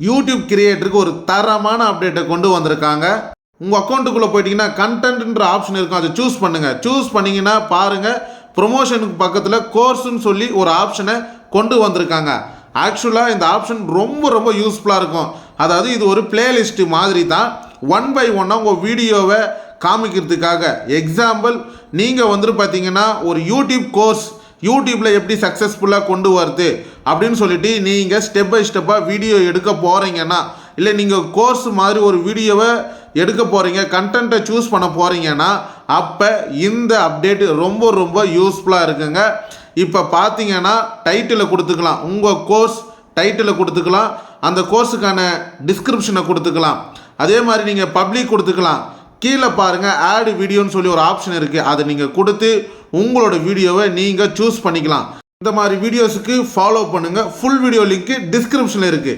YouTube கிரியேட்டருக்கு ஒரு தரமான அப்டேட்டை கொண்டு வந்திருக்காங்க. உங்கள் அக்கௌண்ட்டுக்குள்ளே போயிட்டீங்கன்னா கண்டென்ட்ன்ற ஆப்ஷன் இருக்கும், அதை சூஸ் பண்ணுங்கள். சூஸ் பண்ணிங்கன்னா பாருங்கள், ப்ரொமோஷனுக்கு பக்கத்தில் கோர்ஸ்ன்னு சொல்லி ஒரு ஆப்ஷனை கொண்டு வந்திருக்காங்க. ஆக்சுவலாக இந்த ஆப்ஷன் ரொம்ப ரொம்ப யூஸ்ஃபுல்லாக இருக்கும். அதாவது இது ஒரு பிளேலிஸ்ட்டு மாதிரி தான், ஒன் பை ஒன்னாக உங்கள் வீடியோவை காமிக்கிறதுக்காக. எக்ஸாம்பிள், நீங்கள் வந்துட்டு பார்த்தீங்கன்னா ஒரு யூடியூப் கோர்ஸ் யூடியூப்பில் எப்படி சக்ஸஸ்ஃபுல்லாக கொண்டு வருது அப்படின்னு சொல்லிட்டு நீங்கள் ஸ்டெப் பை ஸ்டெப்பாக வீடியோ எடுக்க போகிறீங்கன்னா, இல்லை நீங்கள் கோர்ஸ் மாதிரி ஒரு வீடியோவை எடுக்க போகிறீங்க, கண்டென்ட்டை சூஸ் பண்ண போகிறீங்கன்னா, அப்போ இந்த அப்டேட் ரொம்ப ரொம்ப யூஸ்ஃபுல்லாக இருக்குங்க. இப்போ பார்த்தீங்கன்னா டைட்டிலை கொடுத்துக்கலாம், உங்கள் கோர்ஸ் டைட்டிலை கொடுத்துக்கலாம், அந்த கோர்ஸுக்கான டிஸ்கிரிப்ஷனை கொடுத்துக்கலாம். அதே மாதிரி நீங்கள் பப்ளிக் கொடுத்துக்கலாம். கீழே பாருங்கள் ஆட் வீடியோன்னு சொல்லி ஒரு ஆப்ஷன் இருக்குது, அதை நீங்கள் கொடுத்து உங்களோட வீடியோவை நீங்கள் சூஸ் பண்ணிக்கலாம். இந்த மாதிரி வீடியோஸுக்கு ஃபாலோ பண்ணுங்கள். ஃபுல் வீடியோ லிங்க்கு டிஸ்கிரிப்ஷனில் இருக்குது.